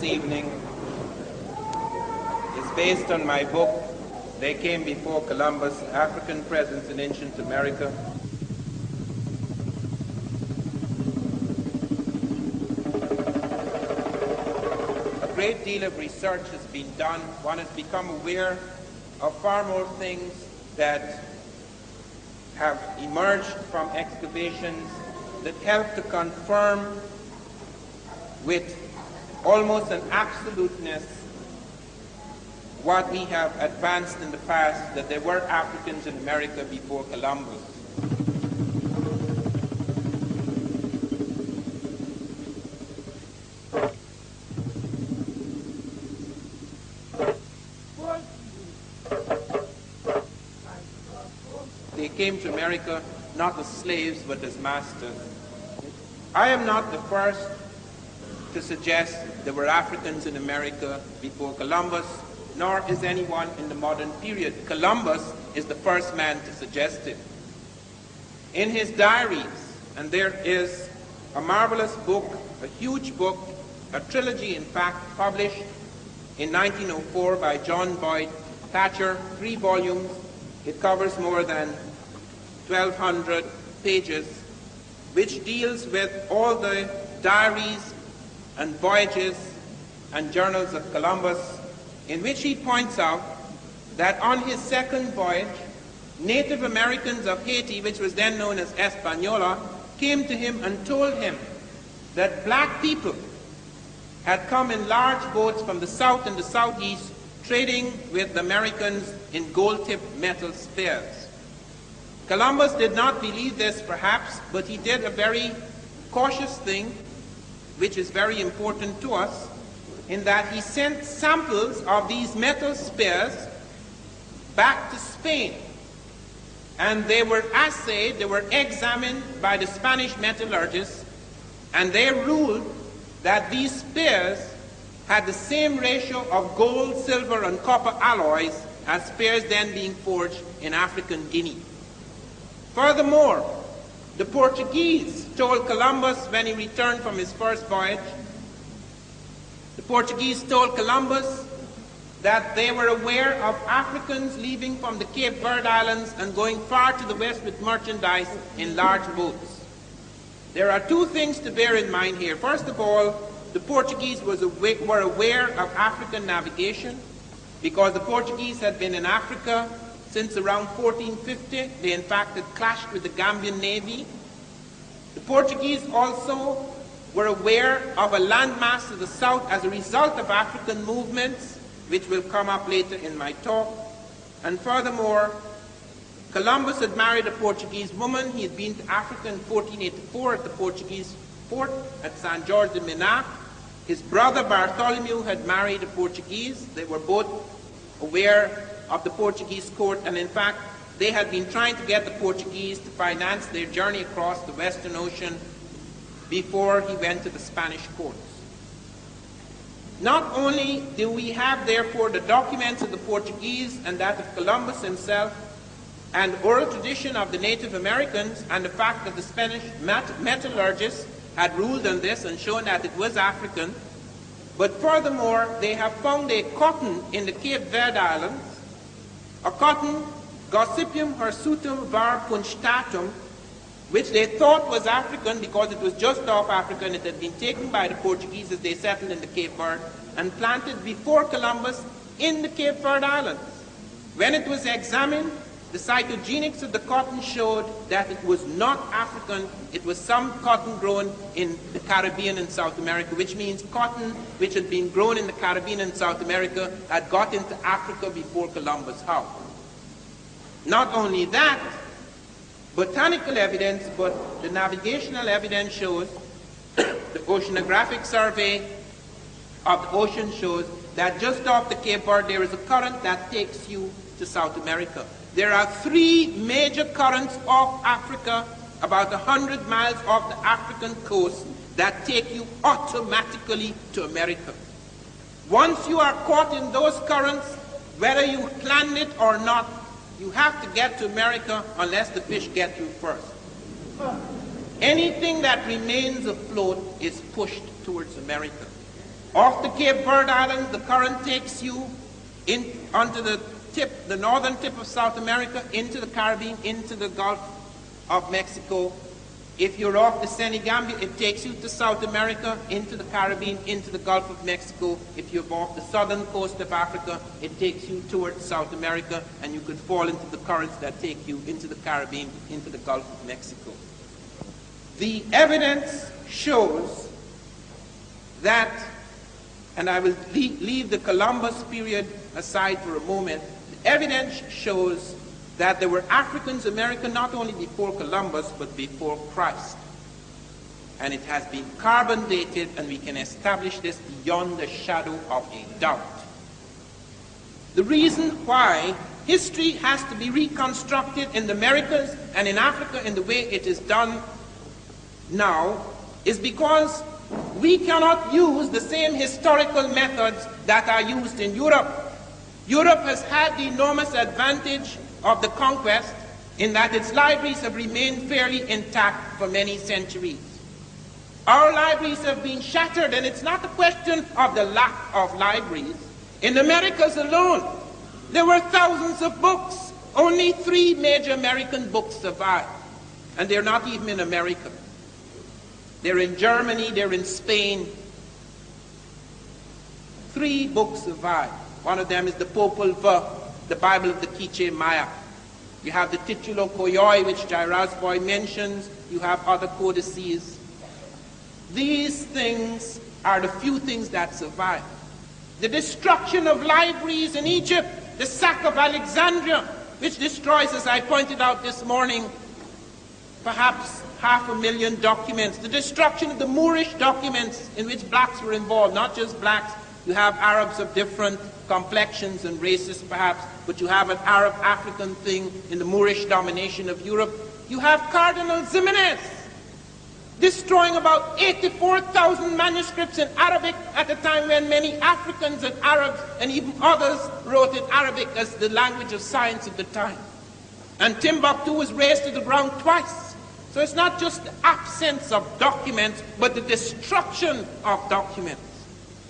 evening is based on my book, They Came Before Columbus, African Presence in Ancient America. A great deal of research has been done. One has become aware of far more things that have emerged from excavations that help to confirm with almost an absoluteness what we have advanced in the past, that there were Africans in America before Columbus. They came to America not as slaves but as masters. I am not the first to suggest there were Africans in America before Columbus, nor is anyone in the modern period. Columbus is the first man to suggest it. In his diaries, and there is a marvelous book, a huge book, a trilogy in fact, published in 1904 by John Boyd Thatcher, 3 volumes. It covers more than 1,200 pages, which deals with all the diaries and voyages and journals of Columbus, in which he points out that on his second voyage, Native Americans of Haiti, which was then known as Hispaniola, came to him and told him that black people had come in large boats from the south and the southeast, trading with the Americans in gold-tipped metal spears. Columbus did not believe this, perhaps, but he did a very cautious thing, which is very important to us, in that he sent samples of these metal spears back to Spain. And they were assayed, they were examined by the Spanish metallurgists, and they ruled that these spears had the same ratio of gold, silver, and copper alloys as spears then being forged in African Guinea. Furthermore, the Portuguese told Columbus when he returned from his first voyage, the Portuguese told Columbus that they were aware of Africans leaving from the Cape Verde Islands and going far to the west with merchandise in large boats. There are 2 things to bear in mind here. First of all, the Portuguese were aware of African navigation because the Portuguese had been in Africa since around 1450. They in fact had clashed with the Gambian Navy. The Portuguese also were aware of a landmass to the south as a result of African movements, which will come up later in my talk. And furthermore, Columbus had married a Portuguese woman. He had been to Africa in 1484 at the Portuguese fort at San Jorge de Minas. His brother Bartholomew had married a Portuguese. They were both aware of the Portuguese court, and in fact, they had been trying to get the Portuguese to finance their journey across the Western Ocean before he went to the Spanish courts. Not only do we have, therefore, the documents of the Portuguese and that of Columbus himself, and oral tradition of the Native Americans, and the fact that the Spanish metallurgists had ruled on this and shown that it was African, but furthermore, they have found a cotton in the Cape Verde Islands, a cotton, Gossypium hirsutum var punctatum, which they thought was African because it was just off Africa and it had been taken by the Portuguese as they settled in the Cape Verde and planted before Columbus in the Cape Verde Islands. When it was examined, the cytogenics of the cotton showed that it was not African, it was some cotton grown in the Caribbean and South America, which means cotton which had been grown in the Caribbean and South America had got into Africa before Columbus. How? Not only that, botanical evidence, but the navigational evidence shows, the oceanographic survey of the ocean shows that just off the Cape Verde there is a current that takes you to South America. There are 3 major currents off Africa, about 100 miles off the African coast, that take you automatically to America. Once you are caught in those currents, whether you planned it or not, you have to get to America unless the fish get you first. Anything that remains afloat is pushed towards America. Off the Cape Verde Islands, the current takes you onto the northern tip of South America, into the Caribbean, into the Gulf of Mexico. If you're off the Senegambia, it takes you to South America, into the Caribbean, into the Gulf of Mexico. If you're off the southern coast of Africa, it takes you towards South America, and you could fall into the currents that take you into the Caribbean, into the Gulf of Mexico. The evidence shows that, and I will leave the Columbus period aside for a moment, the evidence shows that there were Africans American not only before Columbus, but before Christ. And it has been carbon dated, and we can establish this beyond the shadow of a doubt. The reason why history has to be reconstructed in the Americas and in Africa in the way it is done now is because we cannot use the same historical methods that are used in Europe. Europe has had the enormous advantage of the conquest in that its libraries have remained fairly intact for many centuries. Our libraries have been shattered, and it's not a question of the lack of libraries. In the Americas alone, there were thousands of books. Only 3 major American books survive, and they're not even in America. They're in Germany, they're in Spain. 3 books survive. One of them is the Popol Vuh, the Bible of the Quiche Maya. You have the Titulo Koyoi, which Jairus Boy mentions. You have other codices. These things are the few things that survive. The destruction of libraries in Egypt, the sack of Alexandria, which destroys, as I pointed out this morning, perhaps 500,000 documents. The destruction of the Moorish documents in which blacks were involved, not just blacks. You have Arabs of different complexions and races perhaps, but you have an Arab-African thing in the Moorish domination of Europe. You have Cardinal Ximenes destroying about 84,000 manuscripts in Arabic at a time when many Africans and Arabs and even others wrote in Arabic as the language of science of the time. And Timbuktu was razed to the ground twice. So it's not just the absence of documents, but the destruction of documents.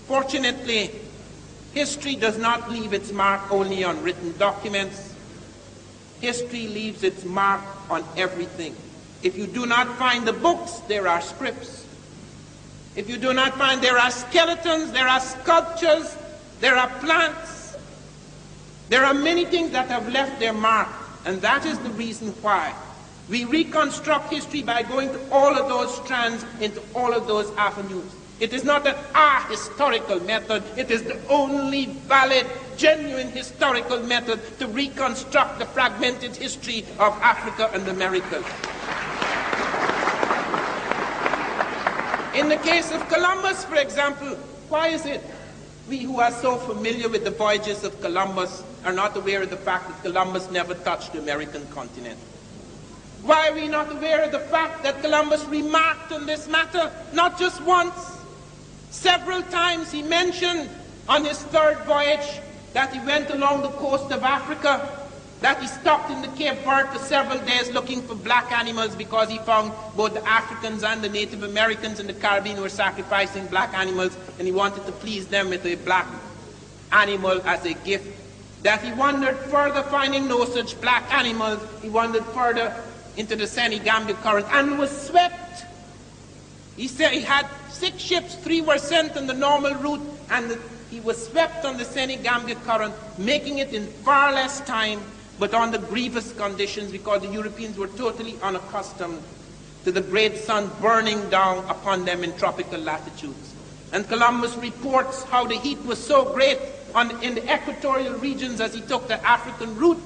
Fortunately, history does not leave its mark only on written documents. History leaves its mark on everything. If you do not find the books, there are scripts. If you do not find, there are skeletons, there are sculptures, there are plants. There are many things that have left their mark, and that is the reason why we reconstruct history by going to all of those strands, into all of those avenues. It is not an historical method. It is the only valid, genuine historical method to reconstruct the fragmented history of Africa and America. In the case of Columbus, for example, why is it we who are so familiar with the voyages of Columbus are not aware of the fact that Columbus never touched the American continent? Why are we not aware of the fact that Columbus remarked on this matter not just once? Several times he mentioned on his 3rd voyage that he went along the coast of Africa, that he stopped in the Cape Verde for several days looking for black animals because he found both the Africans and the Native Americans in the Caribbean were sacrificing black animals, and he wanted to please them with a black animal as a gift. That he wandered further, finding no such black animals. He wandered further into the Senegambia current and was swept. He said he had 6 ships, 3 were sent on the normal route, and he was swept on the Senegambia current, making it in far less time, but under grievous conditions, because the Europeans were totally unaccustomed to the great sun burning down upon them in tropical latitudes. And Columbus reports how the heat was so great in the equatorial regions as he took the African route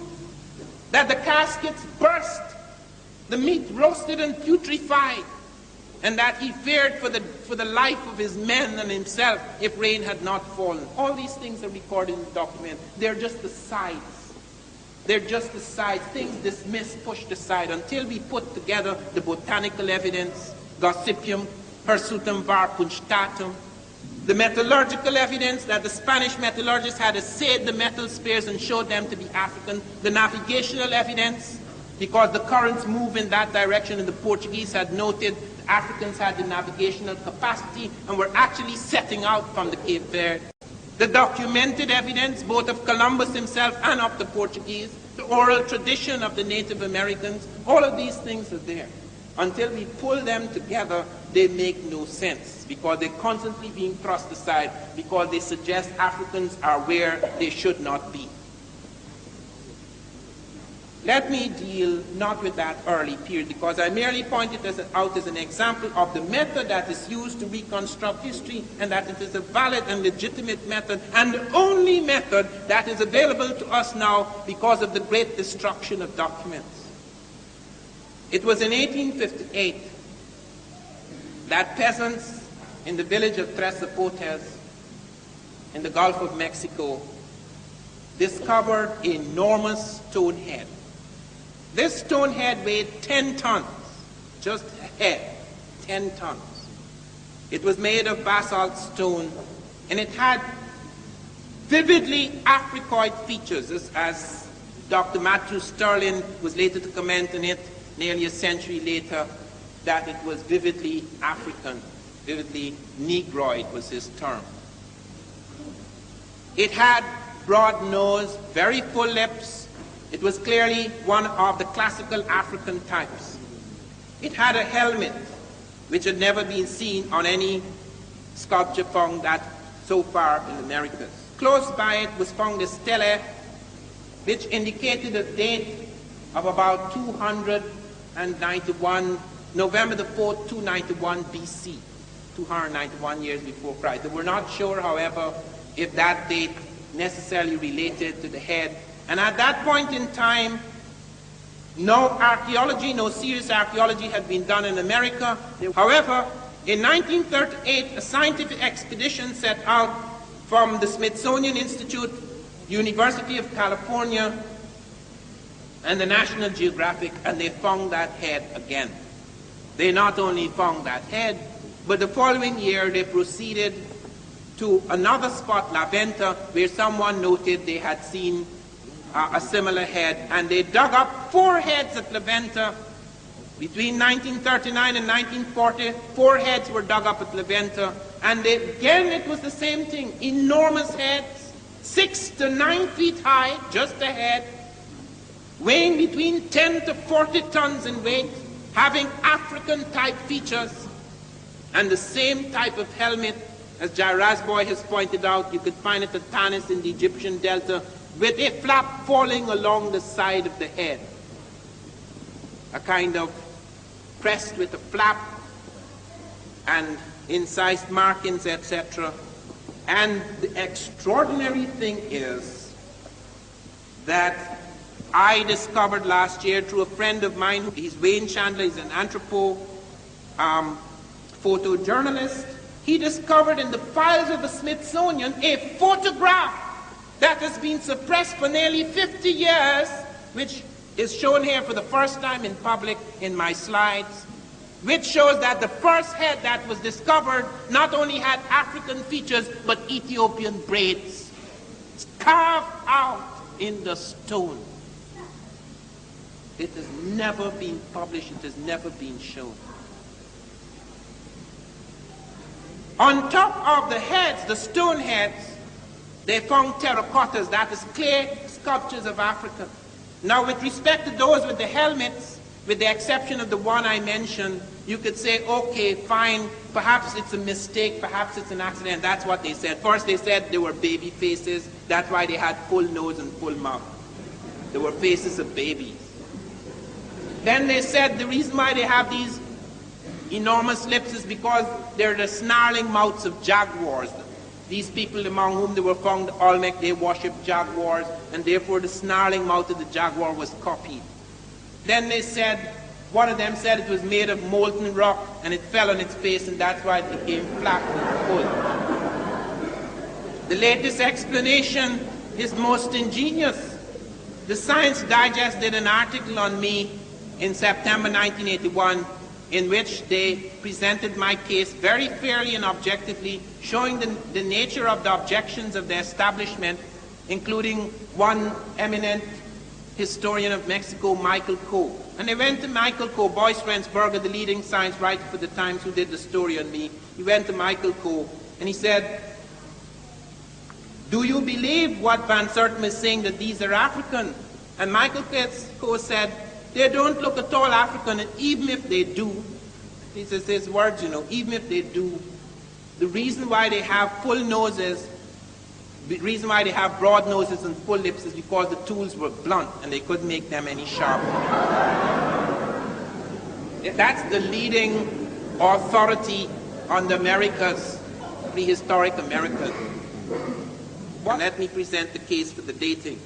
that the caskets burst, the meat roasted and putrefied, and that he feared for the life of his men and himself if rain had not fallen. All these things are recorded in the document. They're just the sides. They're just the sides, things dismissed, pushed aside, until we put together the botanical evidence, Gossypium, Hirsutum var punctatum, the metallurgical evidence that the Spanish metallurgists had assayed the metal spears and showed them to be African, the navigational evidence, because the currents move in that direction, and the Portuguese had noted Africans had the navigational capacity and were actually setting out from the Cape Verde. The documented evidence, both of Columbus himself and of the Portuguese, the oral tradition of the Native Americans, all of these things are there. Until we pull them together, they make no sense, because they're constantly being thrust aside, because they suggest Africans are where they should not be. Let me deal not with that early period, because I merely pointed out as an example of the method that is used to reconstruct history, and that it is a valid and legitimate method, and the only method that is available to us now because of the great destruction of documents. It was in 1858 that peasants in the village of Tres Zapotes in the Gulf of Mexico discovered an enormous stone head. This stone head weighed 10 tons, just a head, 10 tons. It was made of basalt stone, and it had vividly Africoid features, as Dr. Matthew Sterling was later to comment on it nearly a century later, that it was vividly African, vividly Negroid was his term. It had broad nose, very full lips. It was clearly one of the classical African types. It had a helmet, which had never been seen on any sculpture found that so far in the Americas. Close by it was found a stele, which indicated a date of about 291, November the 4th, 291 BC, 291 years before Christ. They were not sure, however, if that date necessarily related to the head. And at that point in time, no archaeology, no serious archaeology had been done in America. However, in 1938, a scientific expedition set out from the Smithsonian Institute, University of California, and the National Geographic, and they found that head again. They not only found that head, but the following year they proceeded to another spot, La Venta, where someone noted they had seen a similar head, and they dug up 4 heads at La Venta. Between 1939 and 1940, 4 heads were dug up at La Venta, and again it was the same thing. Enormous heads, 6 to 9 feet high, just a head, weighing between 10 to 40 tons in weight, having African-type features, and the same type of helmet, as Jairasboy has pointed out. You could find it at Tanis in the Egyptian Delta, with a flap falling along the side of the head. A kind of crest with a flap and incised markings, etc. And the extraordinary thing is that I discovered last year through a friend of mine, he's Wayne Chandler, he's an photojournalist. He discovered in the files of the Smithsonian a photograph that has been suppressed for nearly 50 years, which is shown here for the first time in public in my slides, which shows that the first head that was discovered not only had African features, but Ethiopian braids, carved out in the stone. It has never been published, it has never been shown. On top of the heads, the stone heads, they found terracottas, that is clay sculptures of Africa. Now with respect to those with the helmets, with the exception of the one I mentioned, you could say, okay, fine, perhaps it's a mistake, perhaps it's an accident. That's what they said. First they said they were baby faces, that's why they had full nose and full mouth. They were faces of babies. Then they said the reason why they have these enormous lips is because they're the snarling mouths of jaguars. These people among whom they were found, Olmec, they worshipped jaguars, and therefore the snarling mouth of the jaguar was copied. Then they said, one of them said it was made of molten rock, and it fell on its face, and that's why it became flat and full. The latest explanation is most ingenious. The Science Digest did an article on me in September 1981, in which they presented my case very fairly and objectively, showing the nature of the objections of the establishment, including one eminent historian of Mexico, Michael Coe. And I went to Michael Coe, Boyce Rensberger, the leading science writer for the Times, who did the story on me. He went to Michael Coe and he said, "Do you believe what Van Sertima is saying, that these are African?" And Michael Coe said, "They don't look at all African, and even if they do," these are his words, you know, "even if they do, the reason why they have full noses, the reason why they have broad noses and full lips is because the tools were blunt and they couldn't make them any sharper." That's the leading authority on the Americas, prehistoric Americas. Let me present the case for the dating.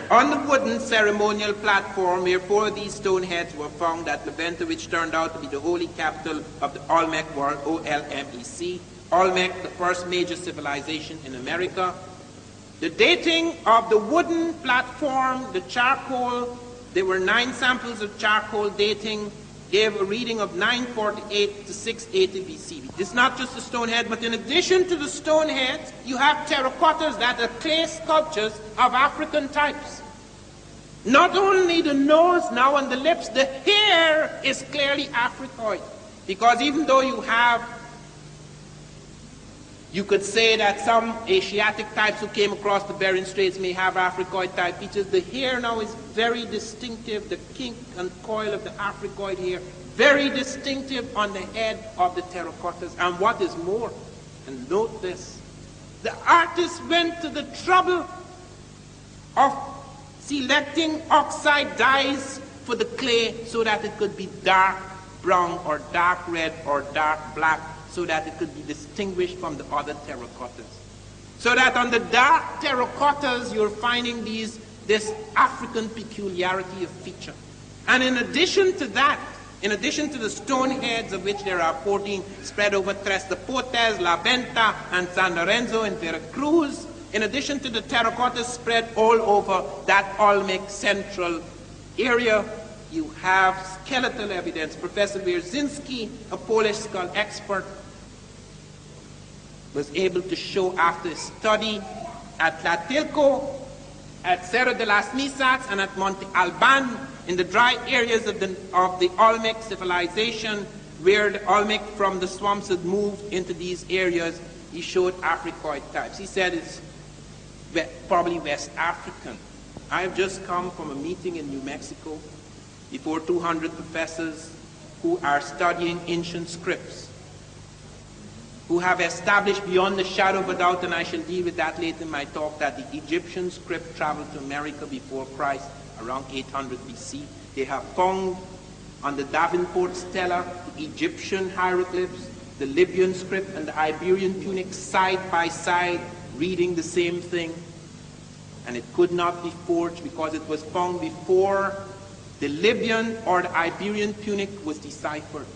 On the wooden ceremonial platform where 4 of these stone heads were found at Levanta, which turned out to be the holy capital of the Olmec world, O-L-M-E-C, Olmec, the first major civilization in America. The dating of the wooden platform, the charcoal, there were 9 samples of charcoal dating, gave a reading of 948 to 680 BC. It's not just the stone head, but in addition to the stone heads, you have terracottas that are clay sculptures of African types. Not only the nose now and the lips, the hair is clearly Africoid. Because even though you could say that some Asiatic types who came across the Bering Straits may have Africoid type features, the hair now is very distinctive, the kink and coil of the Africoid hair, very distinctive on the head of the terracottas. And what is more, and note this, the artist went to the trouble of selecting oxide dyes for the clay so that it could be dark brown or dark red or dark black, so that it could be distinguished from the other terracottas. So that on the dark terracottas, you're finding this African peculiarity of feature. And in addition to that, in addition to the stone heads, of which there are 14 spread over Tres de Portes, La Venta, and San Lorenzo in Veracruz, in addition to the terracottas spread all over that Olmec central area, you have skeletal evidence. Professor Wierzyński, a Polish skull expert, was able to show after his study at Tlatilco, at Cerro de las Misas, and at Monte Alban, in the dry areas of the Olmec civilization, where the Olmec from the swamps had moved into these areas. He showed Africoid types. He said it's probably West African. I have just come from a meeting in New Mexico before 200 professors who are studying ancient scripts, who have established beyond the shadow of a doubt, and I shall deal with that later in my talk, that the Egyptian script traveled to America before Christ around 800 BC. They have found on the Davenport Stela the Egyptian hieroglyphs, the Libyan script, and the Iberian Punic side by side, reading the same thing. And it could not be forged because it was found before the Libyan or the Iberian Punic was deciphered.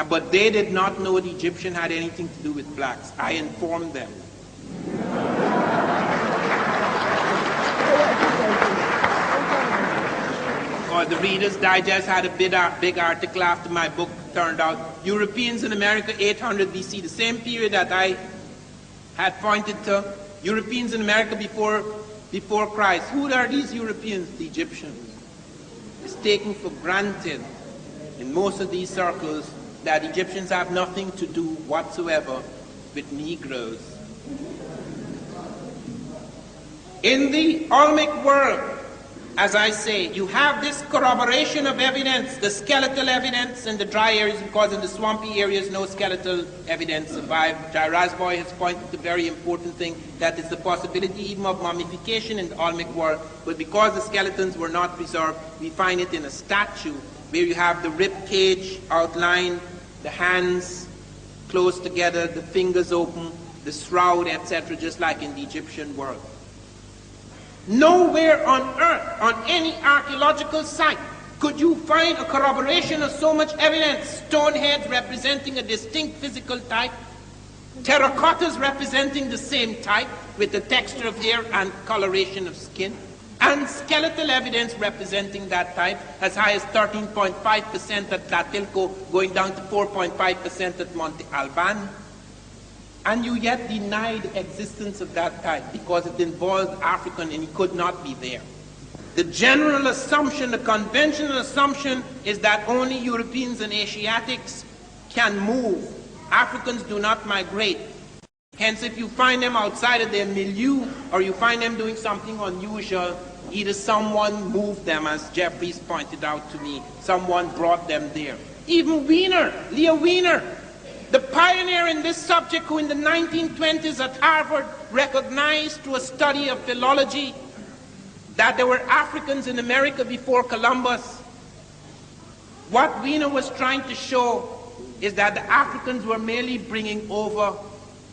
But they did not know the Egyptian had anything to do with blacks. I informed them. Or the Reader's Digest had a big article after my book turned out. Europeans in America, 800 BC, the same period that I had pointed to. Europeans in America before Christ. Who are these Europeans? The Egyptians. It's taken for granted in most of these circles that Egyptians have nothing to do whatsoever with Negroes. In the Olmec world, as I say, you have this corroboration of evidence, the skeletal evidence in the dry areas, because in the swampy areas no skeletal evidence survived. Jai Rasboy has pointed to a very important thing, that is the possibility even of mummification in the Olmec world, but because the skeletons were not preserved, we find it in a statue where you have the rib cage outlined, the hands close together, the fingers open, the shroud, etc., just like in the Egyptian world. Nowhere on earth, on any archaeological site, could you find a corroboration of so much evidence. Stone heads representing a distinct physical type, terracottas representing the same type with the texture of hair and coloration of skin, and skeletal evidence representing that type as high as 13.5% at Tlatilco, going down to 4.5% at Monte Alban. And you yet deny the existence of that type because it involved African and he could not be there. The general assumption, the conventional assumption is that only Europeans and Asiatics can move. Africans do not migrate. Hence, if you find them outside of their milieu or you find them doing something unusual, either someone moved them, as Jeffries pointed out to me, someone brought them there. Even Wiener, Leo Wiener, the pioneer in this subject, who in the 1920s at Harvard recognized through a study of philology that there were Africans in America before Columbus. What Wiener was trying to show is that the Africans were merely bringing over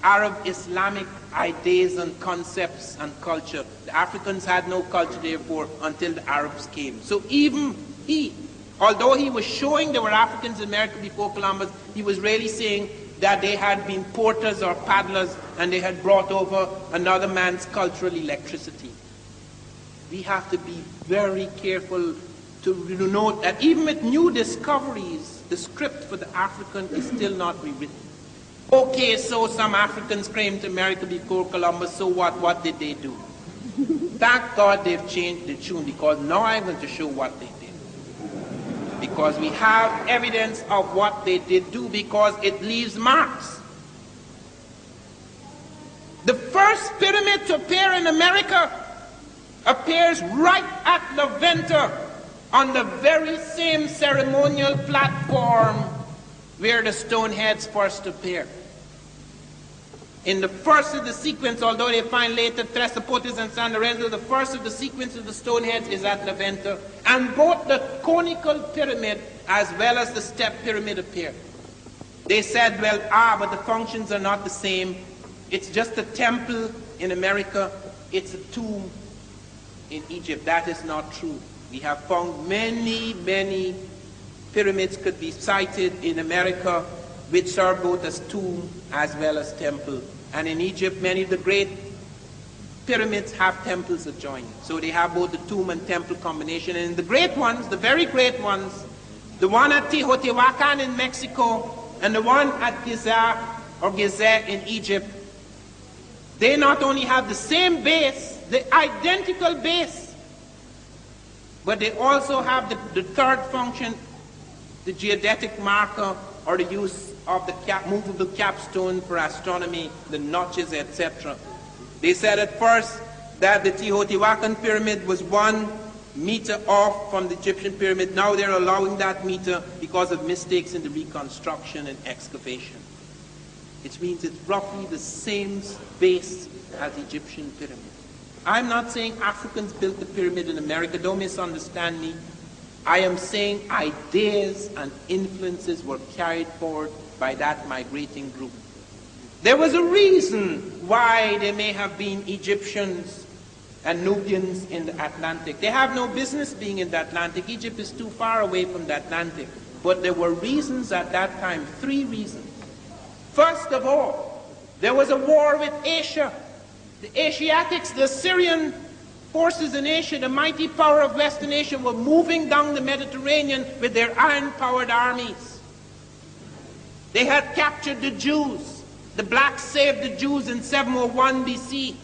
Arab Islamic ideas and concepts and culture. The Africans had no culture, therefore, until the Arabs came. So even he, although he was showing there were Africans in America before Columbus, he was really saying that they had been porters or paddlers and they had brought over another man's cultural electricity. We have to be very careful to note that even with new discoveries, the script for the African is still not rewritten. Okay, so some Africans came to America before Columbus, so what? What did they do? Thank God they've changed the tune, because now I'm going to show what they did. Because we have evidence of what they did do, because it leaves marks. The first pyramid to appear in America appears right at La Venta, on the very same ceremonial platform where the stone heads first appear. In the first of the sequence, although they find later Thresopotis and San Lorenzo, the first of the sequence of the stone heads is at La Venta, and both the conical pyramid as well as the step pyramid appear. They said, well, but the functions are not the same. It's just a temple in America, it's a tomb in Egypt. That is not true. We have found many, many pyramids could be cited in America which serve both as tomb as well as temple. And in Egypt, many of the great pyramids have temples adjoining. So they have both the tomb and temple combination. And the great ones, the very great ones, the one at Teotihuacan in Mexico and the one at Giza or Gizeh in Egypt, they not only have the same base, the identical base, but they also have the third function, the geodetic marker, or the use of the movable capstone for astronomy, the notches, etc. They said at first that the Teotihuacan pyramid was 1 meter off from the Egyptian pyramid. Now they're allowing that meter because of mistakes in the reconstruction and excavation. It means it's roughly the same base as the Egyptian pyramid. I'm not saying Africans built the pyramid in America, don't misunderstand me. I am saying ideas and influences were carried forward by that migrating group. There was a reason why there may have been Egyptians and Nubians in the Atlantic. They have no business being in the Atlantic. Egypt is too far away from the Atlantic. But there were reasons at that time, 3 reasons. First of all, there was a war with Asia. The Asiatics, the Assyrian forces in Asia, the mighty power of Western Asia, were moving down the Mediterranean with their iron-powered armies. They had captured the Jews. The blacks saved the Jews in 701 BC,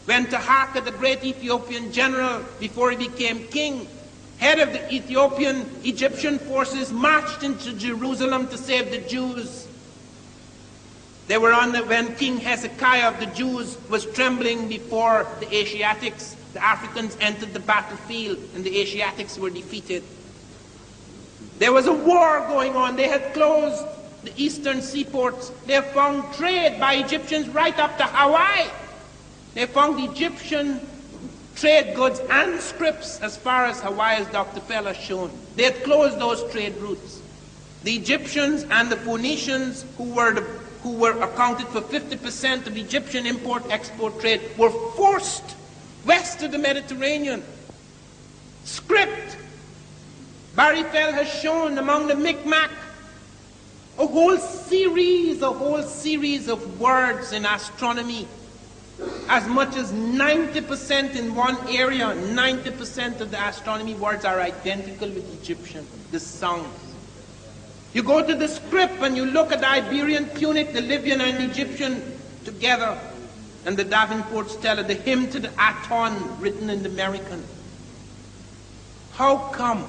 when Taharqa, the great Ethiopian general, before he became king, head of the Egyptian forces, marched into Jerusalem to save the Jews. They were when King Hezekiah of the Jews was trembling before the Asiatics. The Africans entered the battlefield and the Asiatics were defeated. There was a war going on. They had closed the eastern seaports. They found trade by Egyptians right up to Hawaii. They found Egyptian trade goods and scripts as far as Hawaii, as Dr. Fell has shown. They had closed those trade routes. The Egyptians and the Phoenicians, who were accounted for 50% of Egyptian import-export trade, were forced west of the Mediterranean. Script. Barry Fell has shown among the Mi'kmaq a whole series of words in astronomy. As much as 90% in one area, 90% of the astronomy words are identical with Egyptian, the sounds. You go to the script and you look at the Iberian Punic, the Libyan and Egyptian together. And the Davenport Stella, the hymn to the Aton, written in the American. How come,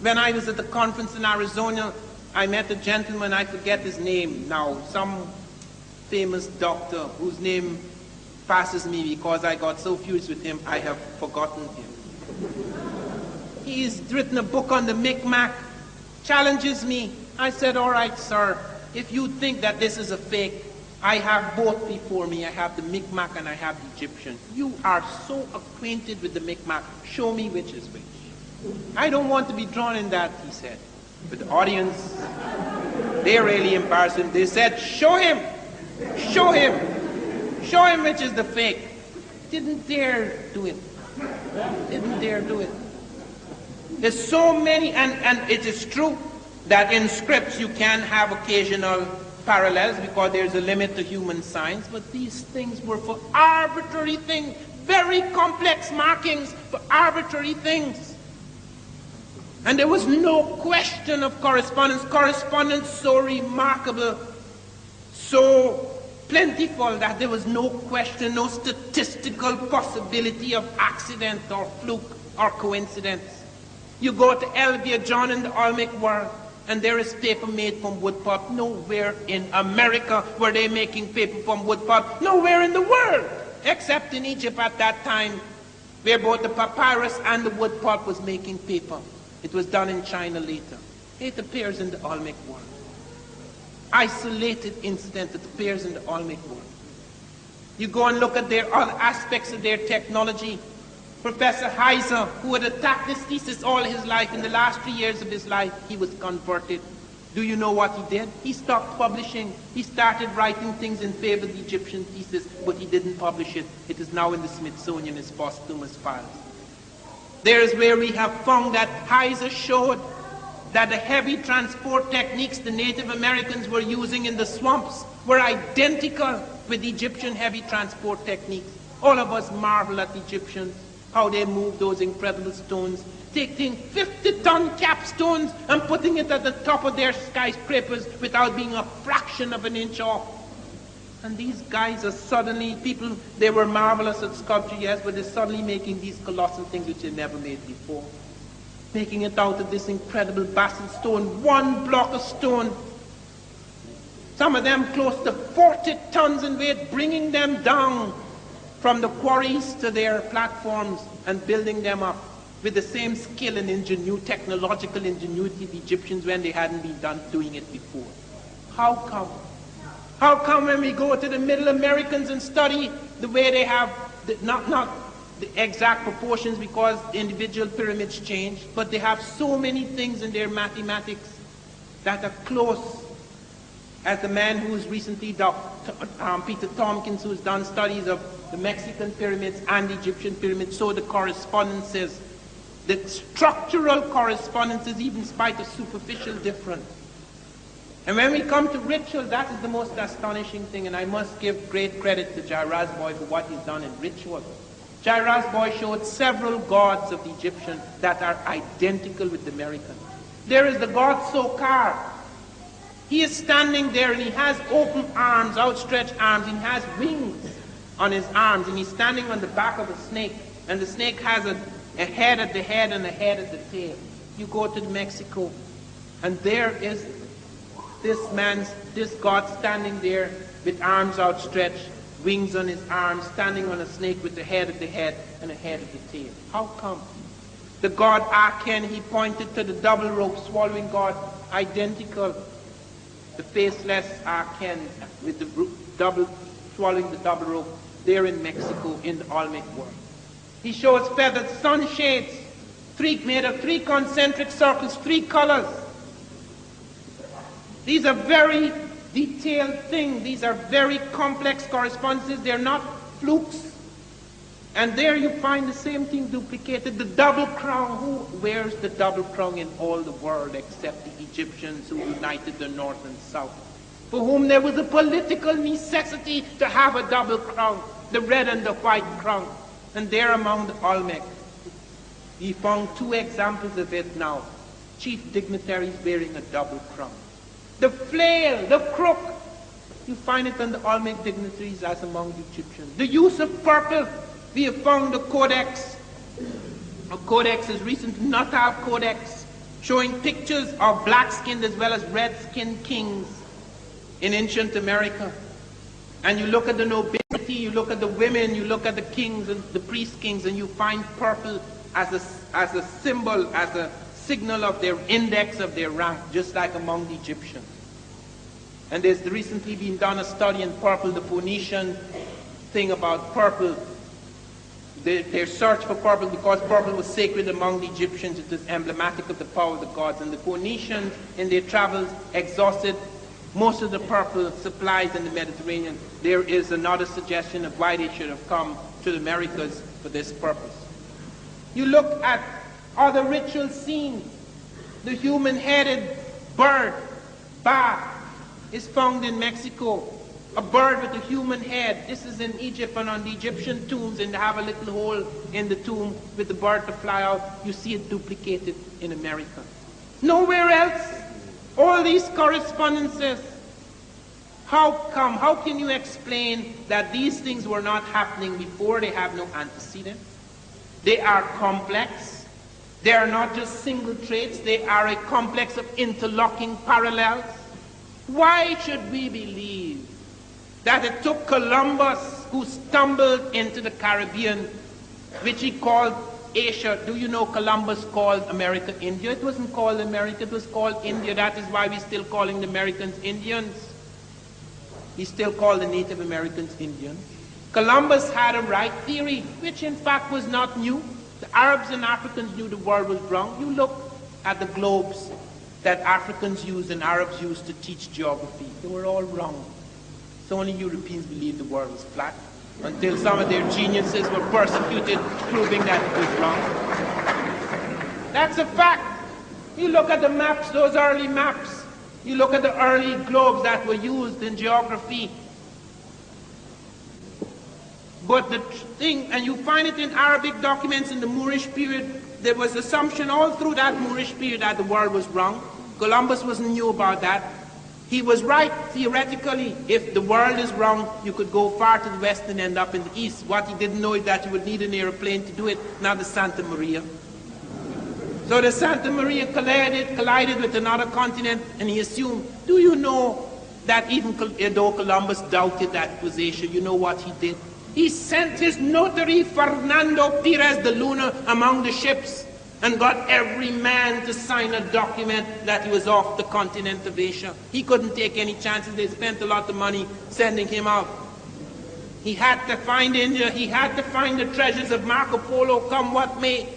when I was at the conference in Arizona, I met a gentleman, I forget his name now, some famous doctor whose name passes me because I got so furious with him, I have forgotten him. He's written a book on the Micmac, challenges me. I said, all right, sir, if you think that this is a fake, I have both before me. I have the Micmac and I have the Egyptian. You are so acquainted with the Micmac. Show me which is which. I don't want to be drawn in that, he said. But the audience, they really embarrassed him. They said, show him, show him, show him which is the fake. Didn't dare do it. Didn't dare do it. There's so many, and it is true that in scripts you can have occasional parallels because there's a limit to human science, but these things were for arbitrary things, very complex markings for arbitrary things. And there was no question of correspondence. Correspondence so remarkable, so plentiful that there was no question, no statistical possibility of accident or fluke or coincidence. You go to Elvia John in the Olmec world, and there is paper made from wood pulp. Nowhere in America were they making paper from wood pulp. Nowhere in the world, except in Egypt at that time, where both the papyrus and the wood pulp was making paper. It was done in China later. It appears in the Olmec world. Isolated incident that appears in the Olmec world. You go and look at their other aspects of their technology. Professor Heiser, who had attacked this thesis all his life, in the last 3 years of his life, he was converted. Do you know what he did? He stopped publishing. He started writing things in favor of the Egyptian thesis, but he didn't publish it. It is now in the Smithsonian as posthumous files. There is where we have found that Heiser showed that the heavy transport techniques the Native Americans were using in the swamps were identical with Egyptian heavy transport techniques. All of us marvel at the Egyptians, how they move those incredible stones, taking 50-ton capstones and putting it at the top of their skyscrapers without being a fraction of an inch off. And these guys are suddenly, people, they were marvelous at sculpture, yes, but they're suddenly making these colossal things which they never made before. Making it out of this incredible basalt stone, one block of stone. Some of them close to 40 tons in weight, bringing them down from the quarries to their platforms and building them up with the same skill and ingenuity, technological ingenuity of the Egyptians when they hadn't been doing it before. How come? How come when we go to the Middle Americans and study the way they have, not the exact proportions because individual pyramids change, but they have so many things in their mathematics that are close, as the man who's recently, Peter Tompkins, who's done studies of the Mexican pyramids and the Egyptian pyramids, so the correspondences, the structural correspondences, even in spite of superficial difference. And when we come to ritual, that is the most astonishing thing, and I must give great credit to Jairaj Boy for what he's done in ritual. Jairaj Boy showed several gods of the Egyptian that are identical with the American. There is the god Sokar. He is standing there and he has open arms, outstretched arms, and he has wings on his arms, and he's standing on the back of a snake, and the snake has a head at the head and a head at the tail. You go to Mexico, and there is this god standing there with arms outstretched, wings on his arms, standing on a snake with a head at the head and a head at the tail. How come? The god Aken, he pointed to the double rope swallowing god, identical. The faceless Aken with the swallowing the double rope there in Mexico in the Olmec world. He shows feathered sunshades, made of 3 concentric circles, 3 colors. These are very detailed things. These are very complex correspondences. They're not flukes. And there you find the same thing duplicated. The double crown. Who wears the double crown in all the world except the Egyptians who united the north and south, for whom there was a political necessity to have a double crown, the red and the white crown. And there among the Olmec, we found 2 examples of it now. Chief dignitaries wearing a double crown. The flail, the crook, You find it on the Olmec dignitaries as among the Egyptians. The use of purple, we have found the codex. A codex is recent, Natal Codex, showing pictures of black-skinned as well as red-skinned kings in ancient America. And you look at the nobility, you look at the women, you look at the kings and the priest kings, and you find purple as a symbol, as a signal of their index of their rank, just like among the Egyptians. And there's recently been done a study in purple, the Phoenician thing about purple. Their search for purple, because purple was sacred among the Egyptians, it is emblematic of the power of the gods. And the Phoenicians, in their travels, exhausted most of the purple supplies in the Mediterranean. There is another suggestion of why they should have come to the Americas for this purpose. You look at other ritual scenes. The human-headed bird, bat, is found in Mexico. A bird with a human head. This is in Egypt, and on the Egyptian tombs, and they have a little hole in the tomb with the bird to fly out. You see it duplicated in America. Nowhere else. All these correspondences. How come? How can you explain that these things were not happening before? They have no antecedent. They are complex. They are not just single traits. They are a complex of interlocking parallels. Why should we believe that it took Columbus, who stumbled into the Caribbean, which he called Asia? Do you know Columbus called America India? It wasn't called America, it was called India. That is why we're still calling the Americans Indians. He still called the Native Americans Indians. Columbus had a right theory, which in fact was not new. The Arabs and Africans knew the world was wrong. You look at the globes that Africans used and Arabs used to teach geography. They were all wrong. So only Europeans believed the world was flat, until some of their geniuses were persecuted, proving that it was wrong. That's a fact. You look at the maps, those early maps. You look at the early globes that were used in geography. But the thing, and you find it in Arabic documents in the Moorish period, there was assumption all through that Moorish period that the world was wrong. Columbus wasn't new about that. He was right, theoretically. If the world is wrong, you could go far to the west and end up in the east. What he didn't know is that you would need an airplane to do it, not the Santa Maria. So the Santa Maria collided with another continent, and he assumed, do you know that even though Columbus doubted that it was Asia, you know what he did? He sent his notary, Fernando Perez de Luna, among the ships, and got every man to sign a document that he was off the continent of Asia. He couldn't take any chances. They spent a lot of money sending him out. He had to find India. He had to find the treasures of Marco Polo, come what may.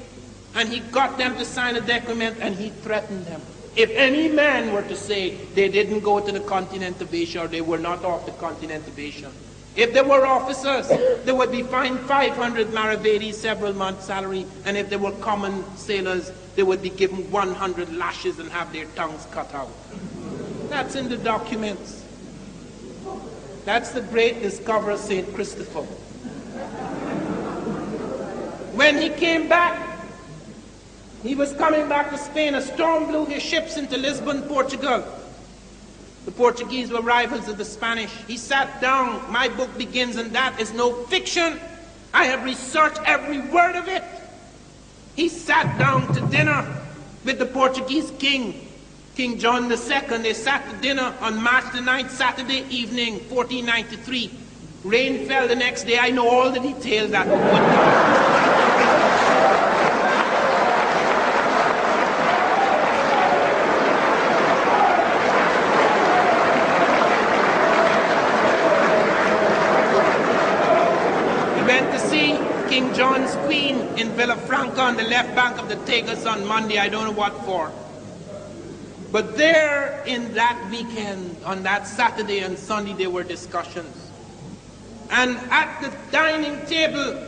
And he got them to sign a document, and he threatened them. If any man were to say they didn't go to the continent of Asia, or they were not off the continent of Asia, if they were officers, they would be fined 500 maravedis, several months' salary, and if they were common sailors, they would be given 100 lashes and have their tongues cut out. That's in the documents. That's the great discoverer, St. Christopher. When he came back, he was coming back to Spain. A storm blew his ships into Lisbon, Portugal. The Portuguese were rivals of the Spanish. He sat down. My book begins, and that is no fiction. I have researched every word of it. He sat down to dinner with the Portuguese king, King John II. They sat to dinner on March the 9th, Saturday evening, 1493. Rain fell the next day. I know all the details that would. King John's queen in Villafranca on the left bank of the Tagus on Monday, I don't know what for. But there in that weekend, on that Saturday and Sunday, there were discussions. And at the dining table,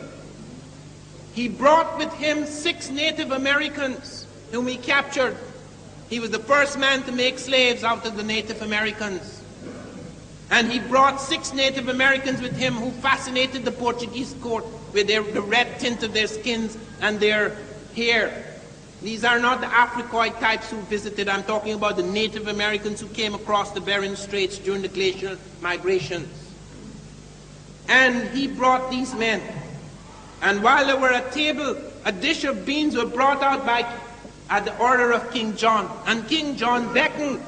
he brought with him 6 Native Americans whom he captured. He was the first man to make slaves out of the Native Americans. And he brought 6 Native Americans with him who fascinated the Portuguese court with the red tint of their skins and their hair. These are not the Africoid types who visited. I'm talking about the Native Americans who came across the Bering Straits during the glacial migrations. And he brought these men. And while they were at table, a dish of beans were brought out at the order of King John. And King John beckoned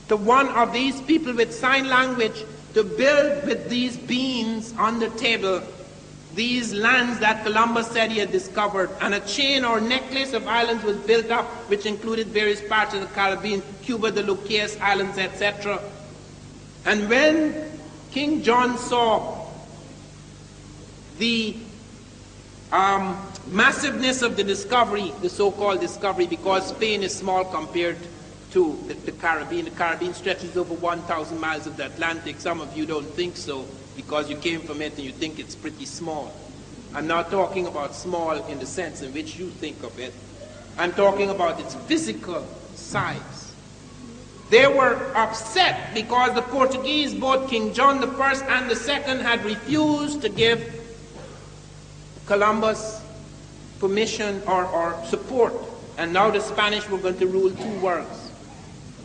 to one of these people with sign language to build with these beans on the table these lands that Columbus said he had discovered. And a chain or necklace of islands was built up, which included various parts of the Caribbean, Cuba, the Lucas Islands, etc. And when King John saw the massiveness of the discovery, the so-called discovery, because Spain is small compared to the Caribbean. The Caribbean stretches over 1,000 miles of the Atlantic. Some of you don't think so because you came from it and you think it's pretty small. I'm not talking about small in the sense in which you think of it. I'm talking about its physical size. They were upset because the Portuguese, both King John I and II, had refused to give Columbus permission or support. And now the Spanish were going to rule two worlds.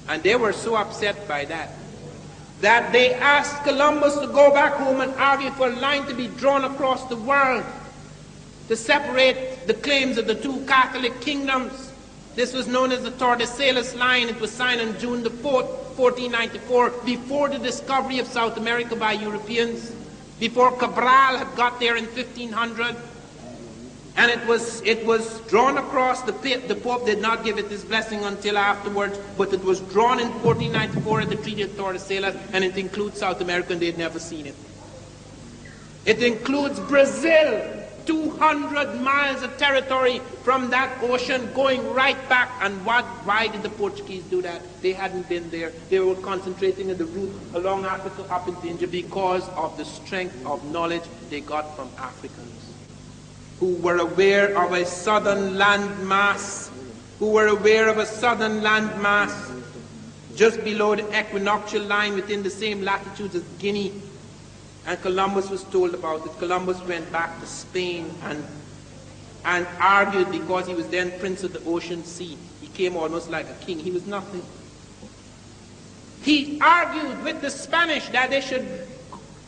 And they were so upset by that they asked Columbus to go back home and argue for a line to be drawn across the world to separate the claims of the two Catholic kingdoms. This was known as the Tordesillas Line. It was signed on June the 4th, 1494, before the discovery of South America by Europeans, before Cabral had got there in 1500. And it was drawn across. The Pope did not give it his blessing until afterwards, but it was drawn in 1494 at the Treaty of Tordesillas, and it includes South America, and they'd never seen it. It includes Brazil, 200 miles of territory from that ocean going right back. And why did the Portuguese do that? They hadn't been there. They were concentrating on the route along Africa up into India because of the strength of knowledge they got from Africans who were aware of a southern land mass, just below the equinoctial line within the same latitudes as Guinea. And Columbus was told about it. Columbus went back to Spain and argued because he was then Prince of the Ocean Sea. He came almost like a king. He was nothing. He argued with the Spanish that they should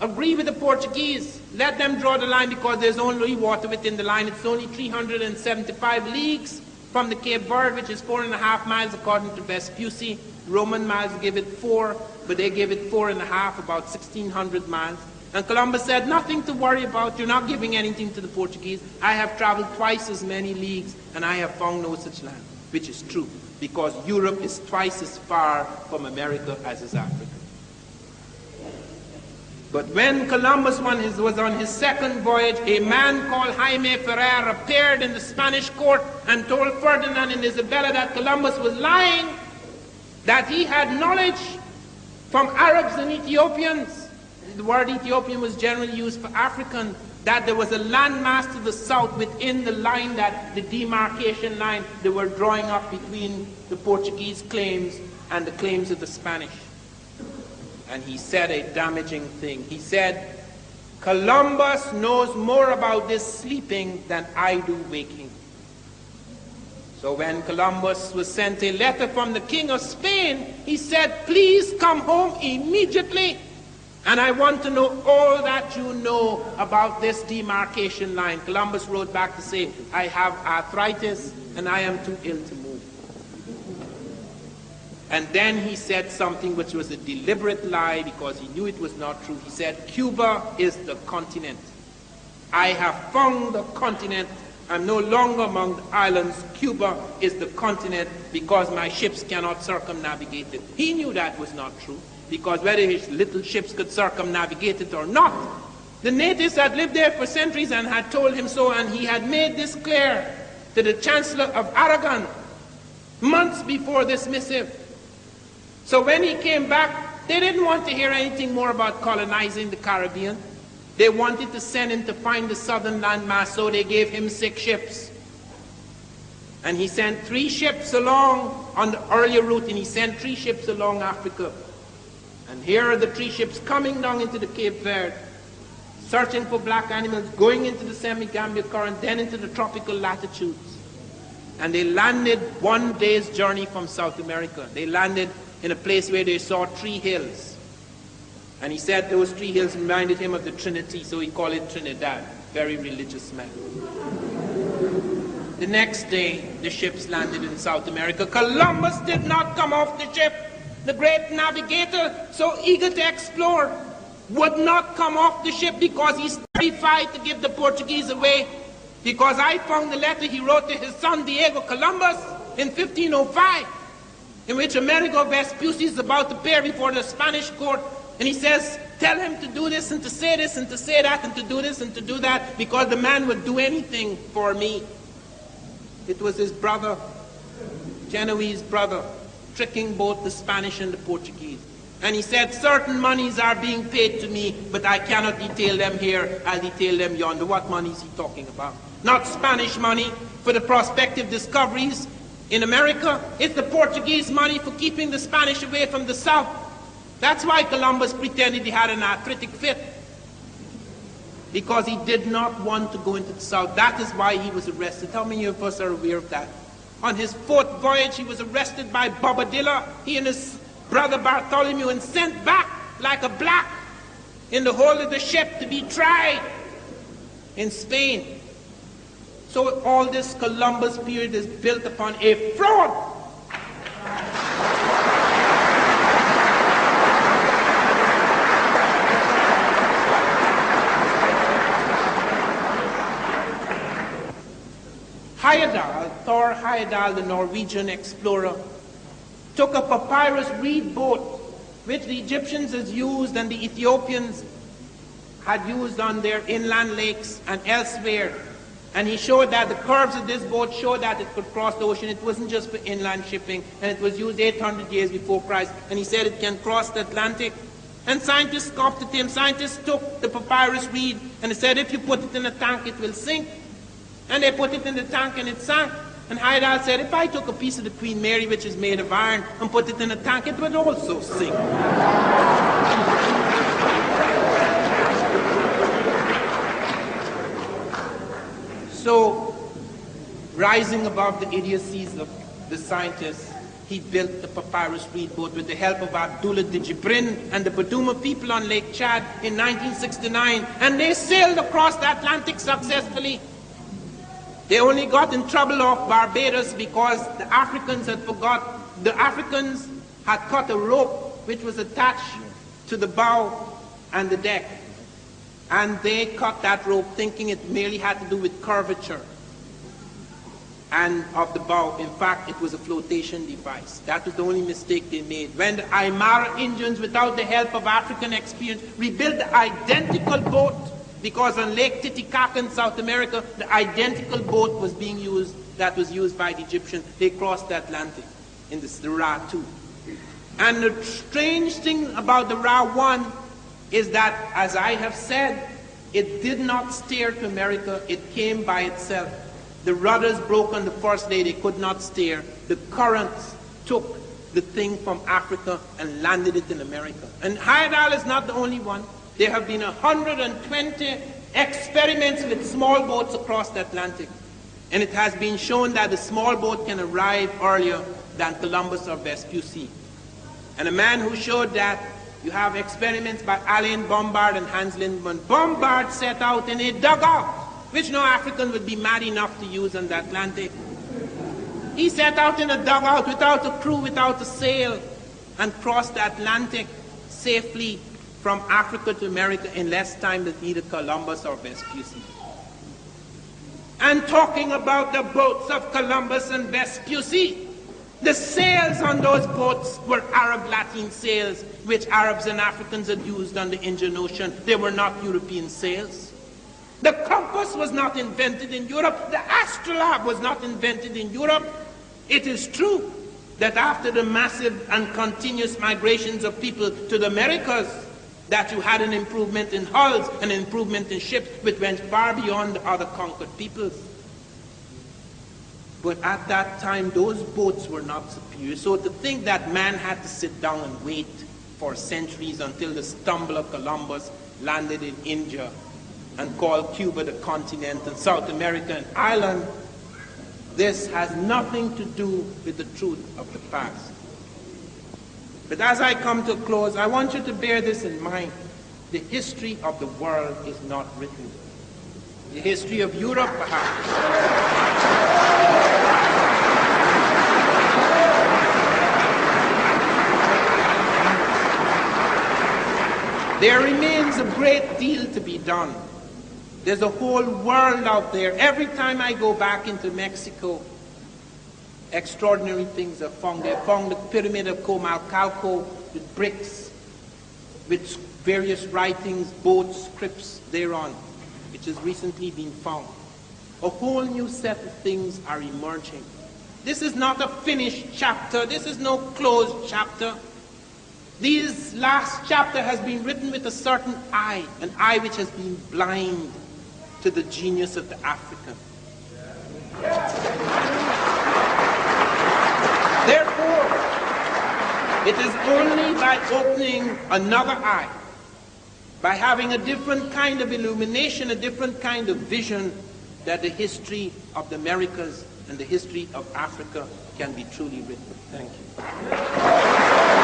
agree with the Portuguese, let them draw the line because there's only water within the line. It's only 375 leagues from the Cape Verde, which is 4.5 miles according to Vespucci. Roman miles give it 4, but they give it 4.5, about 1,600 miles. And Columbus said, nothing to worry about, you're not giving anything to the Portuguese. I have traveled twice as many leagues and I have found no such land, which is true, because Europe is twice as far from America as is Africa. But when Columbus was on his second voyage, a man called Jaime Ferrer appeared in the Spanish court and told Ferdinand and Isabella that Columbus was lying, that he had knowledge from Arabs and Ethiopians. The word Ethiopian was generally used for African, that there was a landmass to the south within the line, that the demarcation line they were drawing up between the Portuguese claims and the claims of the Spanish. And he said a damaging thing. He said, Columbus knows more about this sleeping than I do waking. So when Columbus was sent a letter from the King of Spain, he said, please come home immediately. And I want to know all that you know about this demarcation line. Columbus wrote back to say, I have arthritis and I am too ill to move. And then he said something which was a deliberate lie because he knew it was not true. He said, Cuba is the continent. I have found the continent. I'm no longer among the islands. Cuba is the continent because my ships cannot circumnavigate it. He knew that was not true, because whether his little ships could circumnavigate it or not, the natives had lived there for centuries and had told him so, and he had made this clear to the Chancellor of Aragon months before this missive. So when he came back, they didn't want to hear anything more about colonizing the Caribbean. They wanted to send him to find the southern landmass, so they gave him 6 ships. And he sent 3 ships along on the earlier route, and he sent 3 ships along Africa. And here are the 3 ships coming down into the Cape Verde, searching for black animals, going into the Semi-Gambia current, then into the tropical latitudes. And they landed 1 day's journey from South America. They landed in a place where they saw 3 hills. And he said those 3 hills reminded him of the Trinity, so he called it Trinidad. Very religious man. The next day, the ships landed in South America. Columbus did not come off the ship. The great navigator, so eager to explore, would not come off the ship because he's terrified to give the Portuguese away. Because I found the letter he wrote to his son Diego Columbus in 1505, in which Amerigo Vespucci is about to appear before the Spanish court, and he says, tell him to do this and to say this and to say that and to do this and to do that, because the man would do anything for me. It was his brother, Genoese brother, tricking both the Spanish and the Portuguese. And he said, certain monies are being paid to me, but I cannot detail them here. I'll detail them yonder. What money is he talking about? Not Spanish money for the prospective discoveries in America. It's the Portuguese money for keeping the Spanish away from the south. That's why Columbus pretended he had an arthritic fit, because he did not want to go into the south. That is why he was arrested. How many of us are aware of that? On his 4th voyage, he was arrested by Bobadilla, he and his brother Bartholomew, and sent back like a black in the hold of the ship to be tried in Spain. So all this Columbus period is built upon a fraud. Thor Heyerdahl, the Norwegian explorer, took a papyrus reed boat, which the Egyptians had used and the Ethiopians had used on their inland lakes and elsewhere. And he showed that the curves of this boat showed that it could cross the ocean. It wasn't just for inland shipping, and it was used 800 years before Christ. And he said it can cross the Atlantic. And scientists scoffed at him. Scientists took the papyrus reed and they said, if you put it in a tank, it will sink. And they put it in the tank and it sank. And Heyerdahl said, if I took a piece of the Queen Mary, which is made of iron, and put it in a tank, it would also sink. So, rising above the idiocies of the scientists, he built the papyrus reed boat with the help of Abdullah de Jibrin and the Baduma people on Lake Chad in 1969, and they sailed across the Atlantic successfully. They only got in trouble off Barbados because the Africans had cut a rope which was attached to the bow and the deck. And they cut that rope thinking it merely had to do with curvature and of the bow. In fact, it was a flotation device. That was the only mistake they made. When the Aymara Indians, without the help of African experience, rebuilt the identical boat, because on Lake Titicaca in South America, the identical boat was being used that was used by the Egyptians. They crossed the Atlantic in the Ra 2. And the strange thing about the Ra 1 is that, as I have said, it did not steer to America. It came by itself. The rudders broke on the first day. They could not steer. The currents took the thing from Africa and landed it in America. And Heyerdahl is not the only one. There have been 120 experiments with small boats across the Atlantic. And it has been shown that the small boat can arrive earlier than Columbus or Vespucci. And a man who showed that, you have experiments by Alain Bombard and Hans Lindman. Bombard set out in a dugout, which no African would be mad enough to use on the Atlantic. He set out in a dugout without a crew, without a sail, and crossed the Atlantic safely from Africa to America in less time than either Columbus or Vespucci. And talking about the boats of Columbus and Vespucci, the sails on those boats were Arab Latin sails, which Arabs and Africans had used on the Indian Ocean. They were not European sails. The compass was not invented in Europe. The astrolabe was not invented in Europe. It is true that after the massive and continuous migrations of people to the Americas, that you had an improvement in hulls, an improvement in ships, which went far beyond the other conquered peoples. But at that time, those boats were not superior. So to think that man had to sit down and wait for centuries until the stumble of Columbus landed in India and called Cuba the continent and South America an island, This has nothing to do with the truth of the past. But as I come to a close, I want you to bear this in mind. The history of the world is not written. The history of Europe, perhaps. There remains a great deal to be done. There's a whole world out there. Every time I go back into Mexico, extraordinary things are found. They found the pyramid of Comalcalco with bricks, with various writings, both scripts thereon, which has recently been found. A whole new set of things are emerging. This is not a finished chapter. This is no closed chapter. This last chapter has been written with a certain eye, an eye which has been blind to the genius of the African. Therefore, it is only by opening another eye, by having a different kind of illumination, a different kind of vision, that the history of the Americas and the history of Africa can be truly written. Thank you.